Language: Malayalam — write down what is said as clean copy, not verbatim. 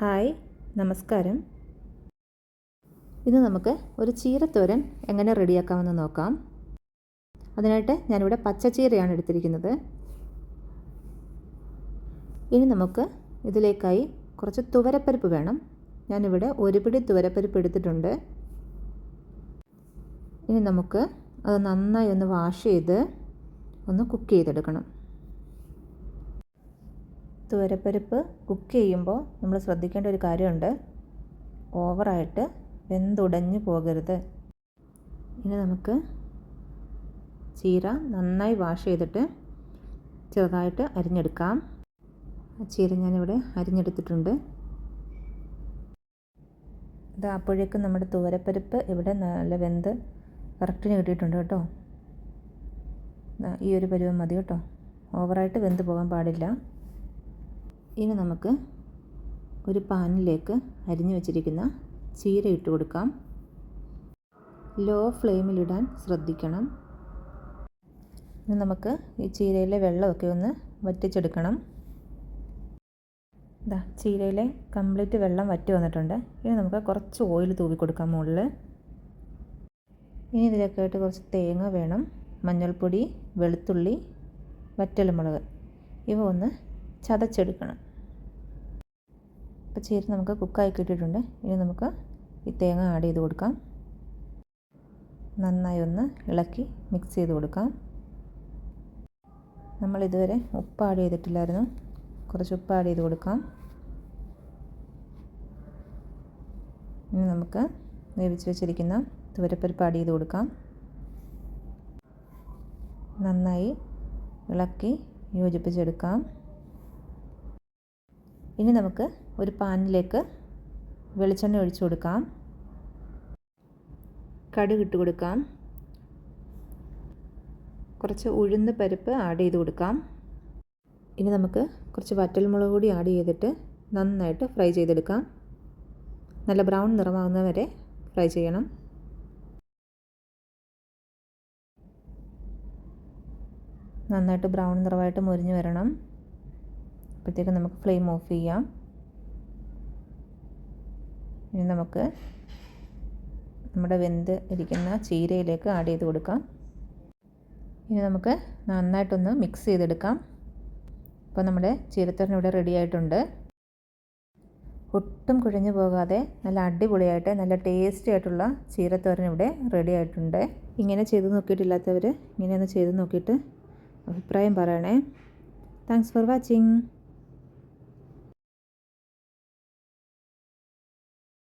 ഹായ്, നമസ്കാരം. ഇന്ന് നമുക്ക് ഒരു ചീരത്തോരൻ എങ്ങനെ റെഡിയാക്കാമെന്ന് നോക്കാം. അതിനായിട്ട് ഞാനിവിടെ പച്ചച്ചീരയാണ് എടുത്തിരിക്കുന്നത്. ഇനി നമുക്ക് ഇതിലേക്കായി കുറച്ച് തുവരപ്പരിപ്പ് വേണം. ഞാനിവിടെ ഒരു പിടി തുവരപ്പരിപ്പ് എടുത്തിട്ടുണ്ട്. ഇനി നമുക്ക് അത് നന്നായി ഒന്ന് വാഷ് ചെയ്ത് ഒന്ന് കുക്ക് ചെയ്തെടുക്കണം. തുവരപ്പരിപ്പ് കുക്ക് ചെയ്യുമ്പോൾ നമ്മൾ ശ്രദ്ധിക്കേണ്ട ഒരു കാര്യമുണ്ട്. ഓവറായിട്ട് വെന്തുടഞ്ഞു പോകരുത്. ഇനി നമുക്ക് ചീര നന്നായി വാഷ് ചെയ്തിട്ട് ചെറുതായിട്ട് അരിഞ്ഞെടുക്കാം. ചീര ഞാനിവിടെ അരിഞ്ഞെടുത്തിട്ടുണ്ട്. ഇത് അപ്പോഴേക്കും നമ്മുടെ തുവരപ്പരിപ്പ് ഇവിടെ നല്ല വെന്ത് കറക്റ്റിന് കിട്ടിയിട്ടുണ്ട് കേട്ടോ. ഈ ഒരു പരുവം മതി കേട്ടോ, ഓവറായിട്ട് വെന്ത് പോകാൻ പാടില്ല. ഇനി നമുക്ക് ഒരു പാനിലേക്ക് അരിഞ്ഞു വെച്ചിരിക്കുന്ന ചീര ഇട്ട് കൊടുക്കാം. ലോ ഫ്ലെയിമിലിടാൻ ശ്രദ്ധിക്കണം. ഇനി നമുക്ക് ഈ ചീരയിലെ വെള്ളമൊക്കെ ഒന്ന് വറ്റിച്ചെടുക്കണം. ചീരയിലെ കംപ്ലീറ്റ് വെള്ളം വറ്റി വന്നിട്ടുണ്ട്. ഇനി നമുക്ക് കുറച്ച് ഓയിൽ തൂവി കൊടുക്കാം മുകളിൽ. ഇനി ഇതിലൊക്കെ ആയിട്ട് കുറച്ച് തേങ്ങ വേണം, മഞ്ഞൾപ്പൊടി, വെളുത്തുള്ളി, വറ്റൽമുളക് ഇവ ഒന്ന് ചതച്ചെടുക്കണം. ഇപ്പോൾ ചീര നമുക്ക് കുക്കായി കിട്ടിയിട്ടുണ്ട്. ഇനി നമുക്ക് ഈ തേങ്ങ ആഡ് ചെയ്ത് കൊടുക്കാം. നന്നായി ഒന്ന് ഇളക്കി മിക്സ് ചെയ്ത് കൊടുക്കാം. നമ്മൾ ഇതുവരെ ഉപ്പ് ആഡ് ചെയ്തിട്ടില്ലായിരുന്നു. കുറച്ച് ഉപ്പ് ആഡ് ചെയ്ത് കൊടുക്കാം. ഇനി നമുക്ക് വേവിച്ച് വെച്ചിരിക്കുന്ന തുവരപ്പരിപ്പ് ആഡ് ചെയ്ത് കൊടുക്കാം. നന്നായി ഇളക്കി യോജിപ്പിച്ചെടുക്കാം. ഇനി നമുക്ക് ഒരു പാനിലേക്ക് വെളിച്ചെണ്ണ ഒഴിച്ചു കൊടുക്കാം. കടുക് ഇട്ട് കൊടുക്കാം. കുറച്ച് ഉഴുന്ന് പരിപ്പ് ആഡ് ചെയ്ത് കൊടുക്കാം. ഇനി നമുക്ക് കുറച്ച് വറ്റൽമുളക് കൂടി ആഡ് ചെയ്തിട്ട് നന്നായിട്ട് ഫ്രൈ ചെയ്തെടുക്കാം. നല്ല ബ്രൗൺ നിറമാകുന്ന വരെ ഫ്രൈ ചെയ്യണം. നന്നായിട്ട് ബ്രൗൺ നിറമായിട്ട് മൊരിഞ്ഞ് വരണം. അപ്പോഴത്തേക്ക് നമുക്ക് ഫ്ലെയിം ഓഫ് ചെയ്യാം. ഇനി നമുക്ക് നമ്മുടെ വെന്ത് ഇരിക്കുന്ന ചീരയിലേക്ക് ആഡ് ചെയ്ത് കൊടുക്കാം. ഇനി നമുക്ക് നന്നായിട്ടൊന്ന് മിക്സ് ചെയ്തെടുക്കാം. അപ്പോൾ നമ്മുടെ ചീരത്തോരൻ ഇവിടെ റെഡി ആയിട്ടുണ്ട്. ഒട്ടും കുഴഞ്ഞു പോകാതെ നല്ല അടിപൊളിയായിട്ട് നല്ല ടേസ്റ്റി ആയിട്ടുള്ള ചീരത്തോരൻ ഇവിടെ റെഡി ആയിട്ടുണ്ട്. ഇങ്ങനെ ചെയ്ത് നോക്കിയിട്ടില്ലാത്തവർ ഇങ്ങനെയൊന്ന് ചെയ്ത് നോക്കിയിട്ട് അഭിപ്രായം പറയണേ. Thanks for watching.